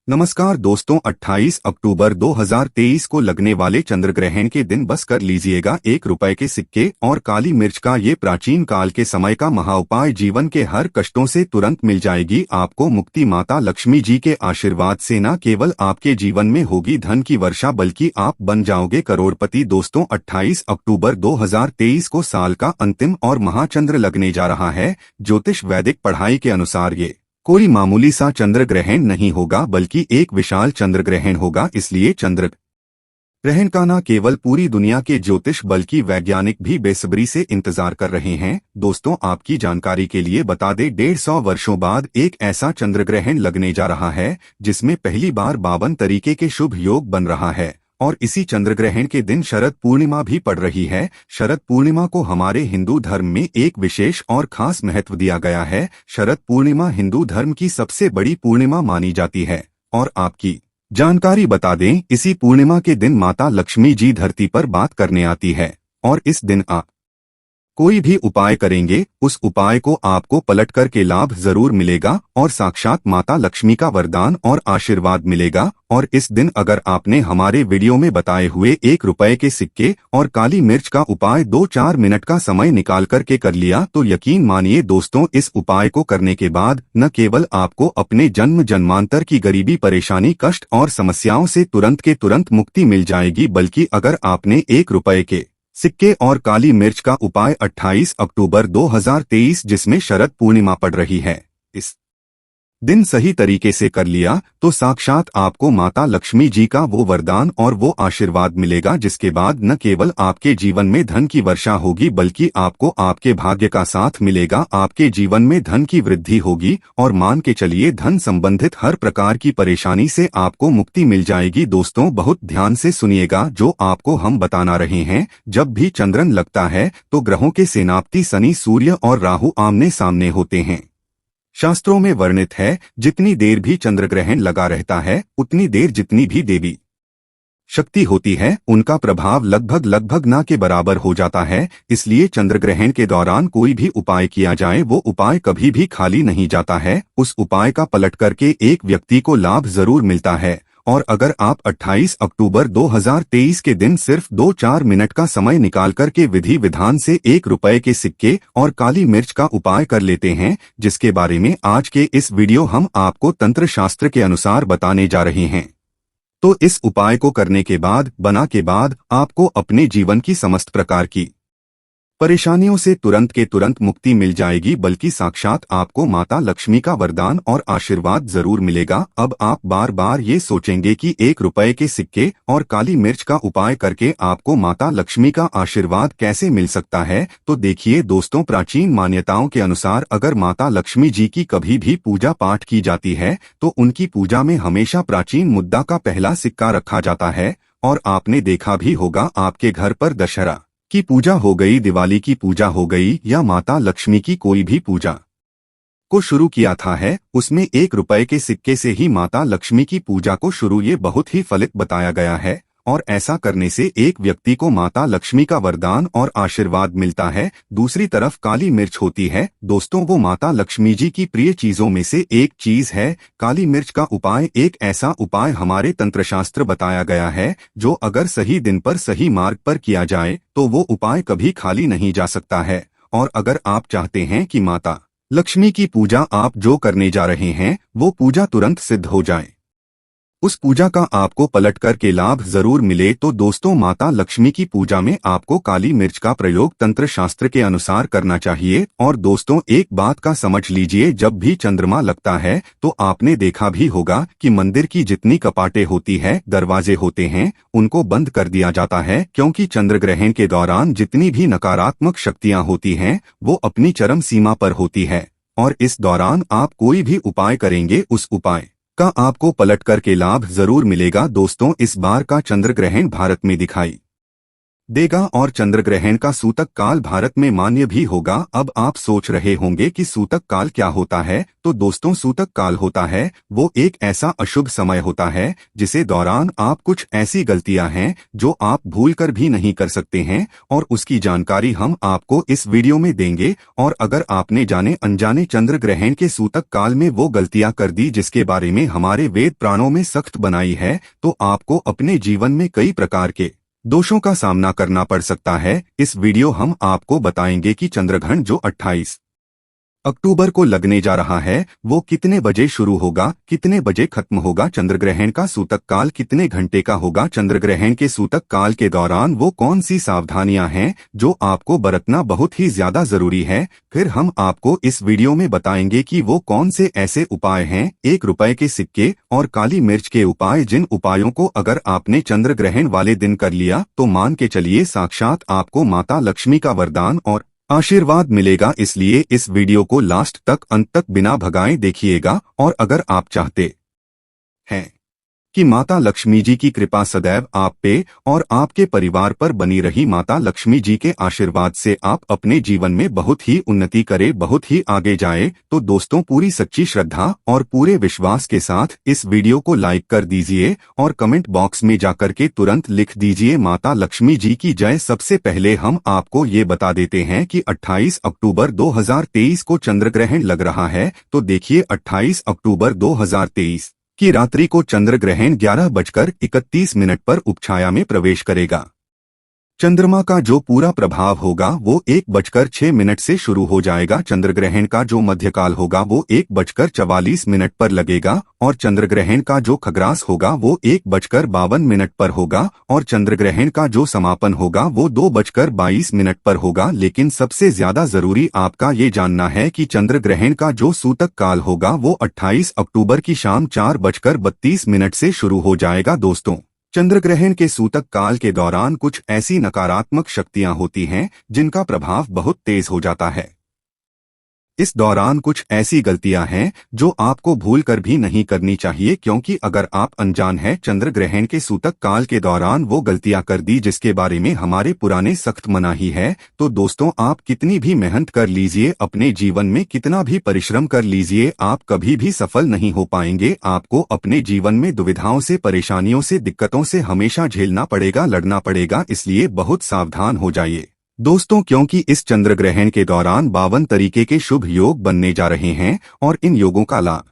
नमस्कार दोस्तों, 28 अक्टूबर 2023 को लगने वाले चंद्र ग्रहण के दिन बस कर लीजिएगा 1 रुपए के सिक्के और काली मिर्च का ये प्राचीन काल के समय का महाउपाय जीवन के हर कष्टों से तुरंत मिल जाएगी आपको मुक्ति। माता लक्ष्मी जी के आशीर्वाद से न केवल आपके जीवन में होगी धन की वर्षा बल्कि आप बन जाओगे करोड़पति। दोस्तों, 28 अक्टूबर 2023 को साल का अंतिम और महाचंद्र लगने जा रहा है। ज्योतिष वैदिक पढ़ाई के अनुसार ये कोई मामूली सा चंद्र ग्रहण नहीं होगा बल्कि एक विशाल चंद्र ग्रहण होगा। इसलिए चंद्र ग्रहण का न केवल पूरी दुनिया के ज्योतिष बल्कि वैज्ञानिक भी बेसब्री से इंतजार कर रहे हैं। दोस्तों, आपकी जानकारी के लिए बता दें, 150 वर्षों बाद एक ऐसा चंद्र ग्रहण लगने जा रहा है जिसमें पहली बार 52 तरीके के शुभ योग बन रहा है और इसी चंद्र ग्रहण के दिन शरद पूर्णिमा भी पड़ रही है। शरद पूर्णिमा को हमारे हिंदू धर्म में एक विशेष और खास महत्व दिया गया है। शरद पूर्णिमा हिंदू धर्म की सबसे बड़ी पूर्णिमा मानी जाती है और आपकी जानकारी बता दें, इसी पूर्णिमा के दिन माता लक्ष्मी जी धरती पर बात करने आती है और इस दिन आप कोई भी उपाय करेंगे उस उपाय को आपको पलट कर के लाभ जरूर मिलेगा और साक्षात माता लक्ष्मी का वरदान और आशीर्वाद मिलेगा। और इस दिन अगर आपने हमारे वीडियो में बताए हुए 1 रुपए के सिक्के और काली मिर्च का उपाय 2-4 मिनट का समय निकाल कर के कर लिया तो यकीन मानिए दोस्तों, इस उपाय को करने के बाद न केवल आपको अपने जन्म जन्मांतर की गरीबी, परेशानी, कष्ट और समस्याओं से तुरंत के तुरंत मुक्ति मिल जाएगी बल्कि अगर आपने 1 रुपए के सिक्के और काली मिर्च का उपाय 28 अक्टूबर 2023 जिसमें शरद पूर्णिमा पड़ रही है इस दिन सही तरीके से कर लिया तो साक्षात आपको माता लक्ष्मी जी का वो वरदान और वो आशीर्वाद मिलेगा जिसके बाद न केवल आपके जीवन में धन की वर्षा होगी बल्कि आपको आपके भाग्य का साथ मिलेगा। आपके जीवन में धन की वृद्धि होगी और मान के चलिए धन संबंधित हर प्रकार की परेशानी से आपको मुक्ति मिल जाएगी। दोस्तों, बहुत ध्यान से सुनिएगा जो आपको हम बताना रहे हैं। जब भी चंद्रन लगता है तो ग्रहों के सेनापति शनि, सूर्य और राहु आमने सामने होते हैं। शास्त्रों में वर्णित है, जितनी देर भी चंद्र ग्रहण लगा रहता है उतनी देर जितनी भी देवी शक्ति होती है उनका प्रभाव लगभग ना के बराबर हो जाता है। इसलिए चंद्र ग्रहण के दौरान कोई भी उपाय किया जाए वो उपाय कभी भी खाली नहीं जाता है। उस उपाय का पलट करके एक व्यक्ति को लाभ जरूर मिलता है। और अगर आप 28 अक्टूबर 2023 के दिन सिर्फ 2-4 मिनट का समय निकाल कर के विधि विधान से 1 रुपए के सिक्के और काली मिर्च का उपाय कर लेते हैं, जिसके बारे में आज के इस वीडियो हम आपको तंत्र शास्त्र के अनुसार बताने जा रहे हैं, तो इस उपाय को करने के बाद आपको अपने जीवन की समस्त प्रकार की परेशानियों से तुरंत के तुरंत मुक्ति मिल जाएगी बल्कि साक्षात आपको माता लक्ष्मी का वरदान और आशीर्वाद जरूर मिलेगा। अब आप बार बार ये सोचेंगे कि 1 रुपए के सिक्के और काली मिर्च का उपाय करके आपको माता लक्ष्मी का आशीर्वाद कैसे मिल सकता है। तो देखिए दोस्तों, प्राचीन मान्यताओं के अनुसार अगर माता लक्ष्मी जी की कभी भी पूजा पाठ की जाती है तो उनकी पूजा में हमेशा प्राचीन मुद्रा का पहला सिक्का रखा जाता है। और आपने देखा भी होगा, आपके घर पर दशहरा की पूजा हो गई, दिवाली की पूजा हो गई या माता लक्ष्मी की कोई भी पूजा को शुरू किया था है, उसमें 1 रुपए के सिक्के से ही माता लक्ष्मी की पूजा को शुरू ये बहुत ही फलित बताया गया है। और ऐसा करने से एक व्यक्ति को माता लक्ष्मी का वरदान और आशीर्वाद मिलता है। दूसरी तरफ काली मिर्च होती है दोस्तों, वो माता लक्ष्मी जी की प्रिय चीजों में से एक चीज है। काली मिर्च का उपाय एक ऐसा उपाय हमारे तंत्रशास्त्र बताया गया है जो अगर सही दिन पर सही मार्ग पर किया जाए तो वो उपाय कभी खाली नहीं जा सकता है। और अगर आप चाहते हैं कि माता लक्ष्मी की पूजा आप जो करने जा रहे हैं वो पूजा तुरंत सिद्ध हो जाए, उस पूजा का आपको पलट कर के लाभ जरूर मिले, तो दोस्तों माता लक्ष्मी की पूजा में आपको काली मिर्च का प्रयोग तंत्र शास्त्र के अनुसार करना चाहिए। और दोस्तों, एक बात का समझ लीजिए, जब भी चंद्रमा लगता है तो आपने देखा भी होगा कि मंदिर की जितनी कपाटें होती है, दरवाजे होते हैं, उनको बंद कर दिया जाता है क्योंकि चंद्र ग्रहण के दौरान जितनी भी नकारात्मक शक्तियां होती हैं वो अपनी चरम सीमा पर होती है। और इस दौरान आप कोई भी उपाय करेंगे उस उपाय का आपको पलट कर के लाभ जरूर मिलेगा। दोस्तों, इस बार का चंद्र ग्रहण भारत में दिखाई देगा और चंद्र ग्रहण का सूतक काल भारत में मान्य भी होगा। अब आप सोच रहे होंगे कि सूतक काल क्या होता है। तो दोस्तों, सूतक काल होता है वो एक ऐसा अशुभ समय होता है जिसे दौरान आप कुछ ऐसी गलतियां हैं जो आप भूल कर भी नहीं कर सकते हैं, और उसकी जानकारी हम आपको इस वीडियो में देंगे। और अगर आपने जाने अनजाने चंद्र ग्रहण के सूतक काल में वो गलतियां कर दी जिसके बारे में हमारे वेद पुराणों में सख्त बनाई है, तो आपको अपने जीवन में कई प्रकार के दोषों का सामना करना पड़ सकता है। इस वीडियो हम आपको बताएंगे कि चंद्रग्रहण जो 28 अक्टूबर को लगने जा रहा है वो कितने बजे शुरू होगा, कितने बजे खत्म होगा, चंद्रग्रहण का सूतक काल कितने घंटे का होगा, चंद्रग्रहण के सूतक काल के दौरान वो कौन सी सावधानियां हैं जो आपको बरतना बहुत ही ज्यादा जरूरी है। फिर हम आपको इस वीडियो में बताएंगे कि वो कौन से ऐसे उपाय हैं, 1 रुपए के सिक्के और काली मिर्च के उपाय, जिन उपायों को अगर आपने चंद्रग्रहण वाले दिन कर लिया तो मान के चलिए साक्षात आपको माता लक्ष्मी का वरदान और आशीर्वाद मिलेगा। इसलिए इस वीडियो को लास्ट तक, अंत तक बिना भगाए देखिएगा। और अगर आप चाहते हैं कि माता लक्ष्मी जी की कृपा सदैव आप पे और आपके परिवार पर बनी रही, माता लक्ष्मी जी के आशीर्वाद से आप अपने जीवन में बहुत ही उन्नति करें, बहुत ही आगे जाए, तो दोस्तों पूरी सच्ची श्रद्धा और पूरे विश्वास के साथ इस वीडियो को लाइक कर दीजिए और कमेंट बॉक्स में जाकर के तुरंत लिख दीजिए माता लक्ष्मी जी की जय। सबसे पहले हम आपको ये बता देते हैं कि 28 अक्टूबर 2023 को चंद्रग्रहण लग रहा है। तो देखिए, 28 अक्टूबर 2023 की रात्रि को चंद्र ग्रहण 11:31 पर उपछाया में प्रवेश करेगा। चंद्रमा का जो पूरा प्रभाव होगा वो 1:06 से शुरू हो जाएगा। चंद्रग्रहण का जो मध्यकाल होगा वो 1:44 पर लगेगा और चंद्रग्रहण का जो खग्रास होगा वो 1:52 पर होगा और चंद्रग्रहण का जो समापन होगा वो 2:22 पर होगा। लेकिन सबसे ज्यादा जरूरी आपका ये जानना है कि चंद्रग्रहण का जो सूतक काल होगा वो 28 अक्टूबर की शाम 4:32 से शुरू हो जाएगा। दोस्तों, चंद्रग्रहण के सूतक काल के दौरान कुछ ऐसी नकारात्मक शक्तियां होती हैं जिनका प्रभाव बहुत तेज हो जाता है। इस दौरान कुछ ऐसी गलतियां हैं जो आपको भूल कर भी नहीं करनी चाहिए, क्योंकि अगर आप अनजान हैं चंद्र ग्रहण के सूतक काल के दौरान वो गलतियां कर दी जिसके बारे में हमारे पुराने सख्त मनाही है, तो दोस्तों आप कितनी भी मेहनत कर लीजिए, अपने जीवन में कितना भी परिश्रम कर लीजिए, आप कभी भी सफल नहीं हो पाएंगे। आपको अपने जीवन में दुविधाओं से, परेशानियों से, दिक्कतों से हमेशा झेलना पड़ेगा, लड़ना पड़ेगा। इसलिए बहुत सावधान हो जाइए दोस्तों, क्योंकि इस चंद्र ग्रहण के दौरान 52 तरीके के शुभ योग बनने जा रहे हैं और इन योगों का लाभ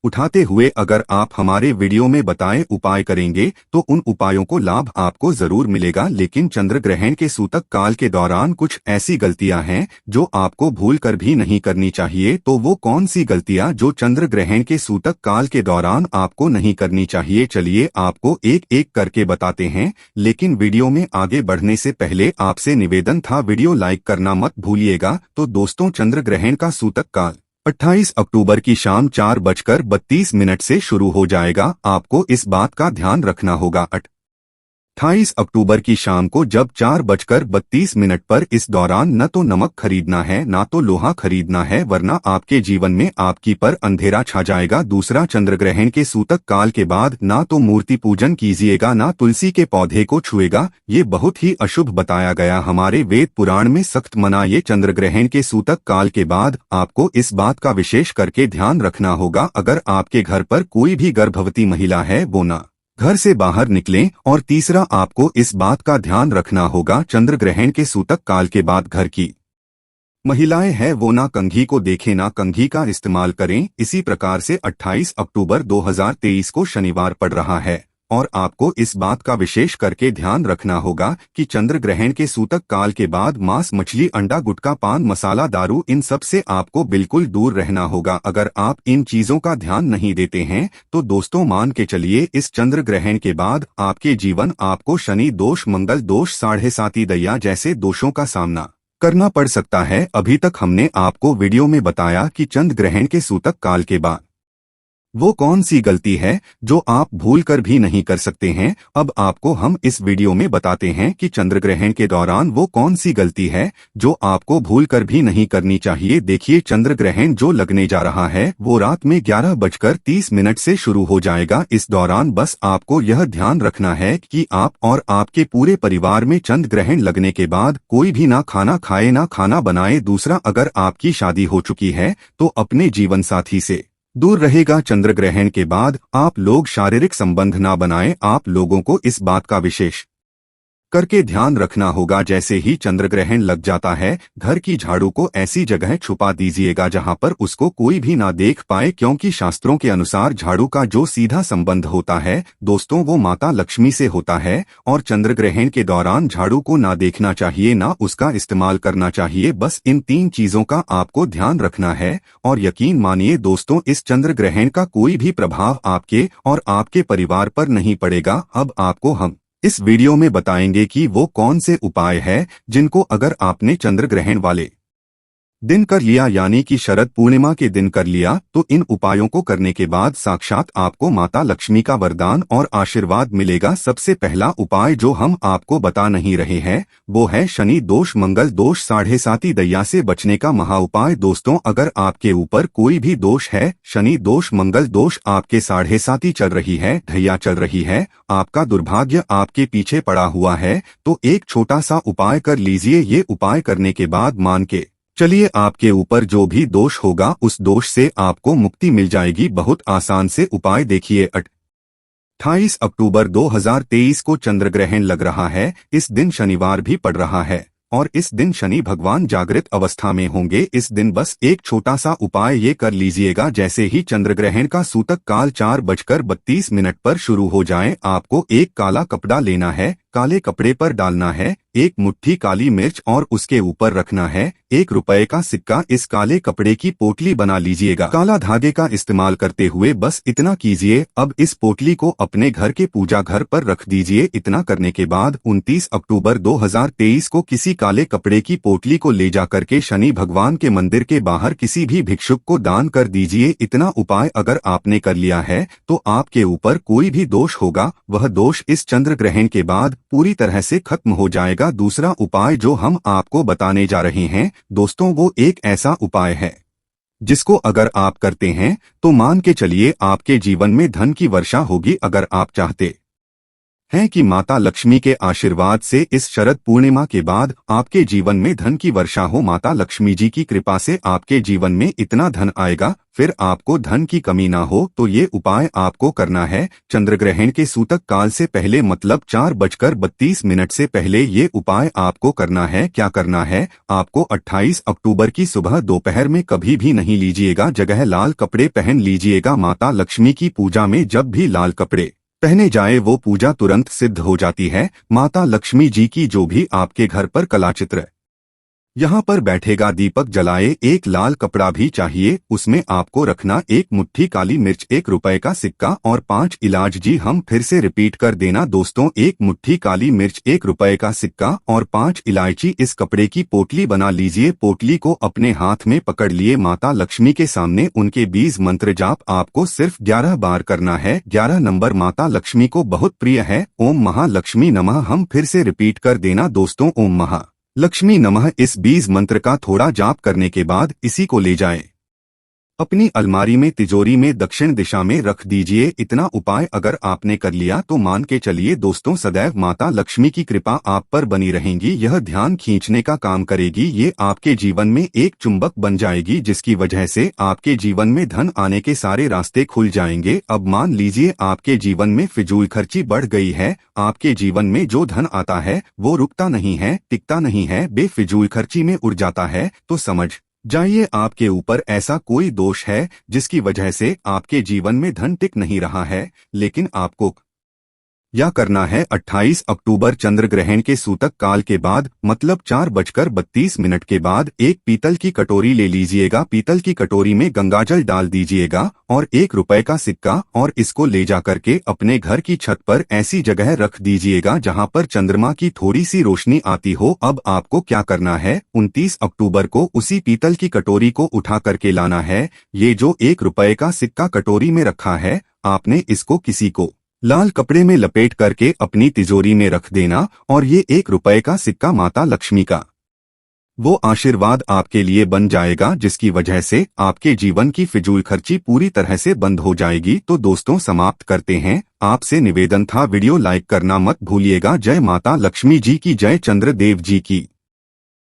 उठाते हुए अगर आप हमारे वीडियो में बताए उपाय करेंगे तो उन उपायों को लाभ आपको जरूर मिलेगा। लेकिन चंद्र ग्रहण के सूतक काल के दौरान कुछ ऐसी गलतियां हैं जो आपको भूल कर भी नहीं करनी चाहिए। तो वो कौन सी गलतियां जो चंद्र ग्रहण के सूतक काल के दौरान आपको नहीं करनी चाहिए, चलिए आपको एक एक करके बताते हैं। लेकिन वीडियो में आगे बढ़ने से पहले आपसे निवेदन था, वीडियो लाइक करना मत भूलिएगा। तो दोस्तों, चंद्र ग्रहण का सूतक काल 28 अक्टूबर की शाम 4:32 से शुरू हो जाएगा। आपको इस बात का ध्यान रखना होगा 28 अक्टूबर की शाम को जब 4:32 पर इस दौरान न तो नमक खरीदना है ना तो लोहा खरीदना है, वरना आपके जीवन में आपकी पर अंधेरा छा जाएगा। दूसरा, चंद्रग्रहण के सूतक काल के बाद ना तो मूर्ति पूजन कीजिएगा ना तुलसी के पौधे को छुएगा, ये बहुत ही अशुभ बताया गया हमारे वेद पुराण में सख्त मना। ये चंद्रग्रहण के सूतक काल के बाद आपको इस बात का विशेष करके ध्यान रखना होगा, अगर आपके घर पर कोई भी गर्भवती महिला है वो ना घर से बाहर निकलें। और तीसरा, आपको इस बात का ध्यान रखना होगा चंद्र ग्रहण के सूतक काल के बाद घर की महिलाएं हैं वो ना कंघी को देखें ना कंघी का इस्तेमाल करें। इसी प्रकार से 28 अक्टूबर 2023 को शनिवार पड़ रहा है और आपको इस बात का विशेष करके ध्यान रखना होगा कि चंद्र ग्रहण के सूतक काल के बाद मांस, मछली, अंडा, गुटखा, पान मसाला, दारू, इन सब से आपको बिल्कुल दूर रहना होगा। अगर आप इन चीजों का ध्यान नहीं देते हैं तो दोस्तों मान के चलिए इस चंद्र ग्रहण के बाद आपके जीवन आपको शनि दोष, मंगल दोष, साढ़े साती दैया जैसे दोषों का सामना करना पड़ सकता है। अभी तक हमने आपको वीडियो में बताया कि चंद्र ग्रहण के सूतक काल के बाद वो कौन सी गलती है जो आप भूल कर भी नहीं कर सकते हैं। अब आपको हम इस वीडियो में बताते हैं कि चंद्र ग्रहण के दौरान वो कौन सी गलती है जो आपको भूल कर भी नहीं करनी चाहिए। देखिए, चंद्र ग्रहण जो लगने जा रहा है वो रात में 11:30 से शुरू हो जाएगा। इस दौरान बस आपको यह ध्यान रखना है कि आप और आपके पूरे परिवार में चंद्र ग्रहण लगने के बाद कोई भी ना खाना खाए ना खाना बनाए। दूसरा, अगर आपकी शादी हो चुकी है तो अपने जीवन साथी से दूर रहेगा। चंद्र ग्रहण के बाद आप लोग शारीरिक संबंध ना बनाएं। आप लोगों को इस बात का विशेष करके ध्यान रखना होगा। जैसे ही चंद्र ग्रहण लग जाता है, घर की झाड़ू को ऐसी जगह छुपा दीजिएगा जहां पर उसको कोई भी ना देख पाए, क्योंकि शास्त्रों के अनुसार झाड़ू का जो सीधा संबंध होता है दोस्तों वो माता लक्ष्मी से होता है। और चंद्र ग्रहण के दौरान झाड़ू को ना देखना चाहिए, ना उसका इस्तेमाल करना चाहिए। बस इन 3 चीजों का आपको ध्यान रखना है। और यकीन मानिए दोस्तों, इस चंद्र ग्रहण का कोई भी प्रभाव आपके और आपके परिवार पर नहीं पड़ेगा। अब आपको हम इस वीडियो में बताएंगे कि वो कौन से उपाय है जिनको अगर आपने चंद्र ग्रहण वाले दिन कर लिया, यानी कि शरद पूर्णिमा के दिन कर लिया, तो इन उपायों को करने के बाद साक्षात आपको माता लक्ष्मी का वरदान और आशीर्वाद मिलेगा। सबसे पहला उपाय जो हम आपको बता नहीं रहे हैं वो है शनि दोष मंगल दोष। 7.5 दैया से बचने का महा उपाय। दोस्तों, अगर आपके ऊपर कोई भी दोष है, शनि दोष मंगल दोष, आपके 7.5 चल रही है, दैया चल रही है, आपका दुर्भाग्य आपके पीछे पड़ा हुआ है, तो एक छोटा सा उपाय कर लीजिए। ये उपाय करने के बाद मान के चलिए आपके ऊपर जो भी दोष होगा उस दोष से आपको मुक्ति मिल जाएगी। बहुत आसान से उपाय देखिए। 28 अक्टूबर 2023 को चंद्र ग्रहण लग रहा है। इस दिन शनिवार भी पड़ रहा है और इस दिन शनि भगवान जागृत अवस्था में होंगे। इस दिन बस एक छोटा सा उपाय ये कर लीजिएगा। जैसे ही चंद्र ग्रहण का सूतक काल 4:32 पर शुरू हो जाए, आपको एक काला कपड़ा लेना है, काले कपड़े पर डालना है 1 मुट्ठी काली मिर्च और उसके ऊपर रखना है 1 रुपए का सिक्का। इस काले कपड़े की पोटली बना लीजिएगा। काला धागे का इस्तेमाल करते हुए बस इतना कीजिए। अब इस पोटली को अपने घर के पूजा घर पर रख दीजिए। इतना करने के बाद 29 अक्टूबर 2023 को किसी काले कपड़े की पोटली को ले जाकर के शनि भगवान के मंदिर के बाहर किसी भी भिक्षुक को दान कर दीजिए। इतना उपाय अगर आपने कर लिया है तो आपके ऊपर कोई भी दोष होगा वह दोष इस चंद्र ग्रहण के बाद पूरी तरह से खत्म हो जाएगा। दूसरा उपाय जो हम आपको बताने जा रहे हैं दोस्तों, वो एक ऐसा उपाय है जिसको अगर आप करते हैं तो मान के चलिए आपके जीवन में धन की वर्षा होगी। अगर आप चाहते हैं कि माता लक्ष्मी के आशीर्वाद से इस शरद पूर्णिमा के बाद आपके जीवन में धन की वर्षा हो, माता लक्ष्मी जी की कृपा से आपके जीवन में इतना धन आएगा फिर आपको धन की कमी ना हो, तो ये उपाय आपको करना है चंद्र ग्रहण के सूतक काल से पहले, मतलब 4:32 से पहले ये उपाय आपको करना है। क्या करना है, आपको 28 अक्टूबर की सुबह दोपहर में कभी भी नहीं लीजिएगा, जगह लाल कपड़े पहन लीजिएगा। माता लक्ष्मी की पूजा में जब भी लाल कपड़े पहने जाए वो पूजा तुरंत सिद्ध हो जाती है। माता लक्ष्मी जी की जो भी आपके घर पर कलाचित्र यहाँ पर बैठेगा, दीपक जलाए, एक लाल कपड़ा भी चाहिए, उसमें आपको रखना 1 मुट्ठी काली मिर्च, 1 रुपए का सिक्का और 5 इलाच। जी हम फिर से रिपीट कर देना दोस्तों, 1 मुट्ठी काली मिर्च, 1 रुपए का सिक्का और 5 इलायची। इस कपड़े की पोटली बना लीजिए। पोटली को अपने हाथ में पकड़ लिए माता लक्ष्मी के सामने उनके 20 मंत्र जाप आपको सिर्फ 11 बार करना है। 11 नंबर माता लक्ष्मी को बहुत प्रिय है। ओम महालक्ष्मी नमः। हम फिर से रिपीट कर देना दोस्तों, ओम महा लक्ष्मी नमः। इस 20 मंत्र का थोड़ा जाप करने के बाद इसी को ले जाएं अपनी अलमारी में, तिजोरी में दक्षिण दिशा में रख दीजिए। इतना उपाय अगर आपने कर लिया तो मान के चलिए दोस्तों सदैव माता लक्ष्मी की कृपा आप पर बनी रहेगी। यह ध्यान खींचने का काम करेगी। ये आपके जीवन में एक चुंबक बन जाएगी जिसकी वजह से आपके जीवन में धन आने के सारे रास्ते खुल जाएंगे। अब मान लीजिए आपके जीवन में फिजूल खर्ची बढ़ गई है, आपके जीवन में जो धन आता है वो रुकता नहीं है, टिकता नहीं है, बेफिजूल खर्ची में उड़ जाता है, तो समझ जाइए आपके ऊपर ऐसा कोई दोष है जिसकी वजह से आपके जीवन में धन टिक नहीं रहा है। लेकिन आपको या करना है 28 अक्टूबर चंद्र ग्रहण के सूतक काल के बाद, मतलब 4:32 के बाद एक पीतल की कटोरी ले लीजिएगा। पीतल की कटोरी में गंगाजल डाल दीजिएगा और 1 रुपए का सिक्का, और इसको ले जाकर के अपने घर की छत पर ऐसी जगह रख दीजिएगा जहां पर चंद्रमा की थोड़ी सी रोशनी आती हो। अब आपको क्या करना है, 29 अक्टूबर को उसी पीतल की कटोरी को उठा करके लाना है। ये जो 1 रुपए का सिक्का कटोरी में रखा है, आपने इसको किसी को लाल कपड़े में लपेट करके अपनी तिजोरी में रख देना, और ये 1 रुपए का सिक्का माता लक्ष्मी का वो आशीर्वाद आपके लिए बन जाएगा, जिसकी वजह से आपके जीवन की फिजूल खर्ची पूरी तरह से बंद हो जाएगी। तो दोस्तों, समाप्त करते हैं। आपसे निवेदन था, वीडियो लाइक करना मत भूलिएगा। जय माता लक्ष्मी जी की जय, चंद्रदेव जी की।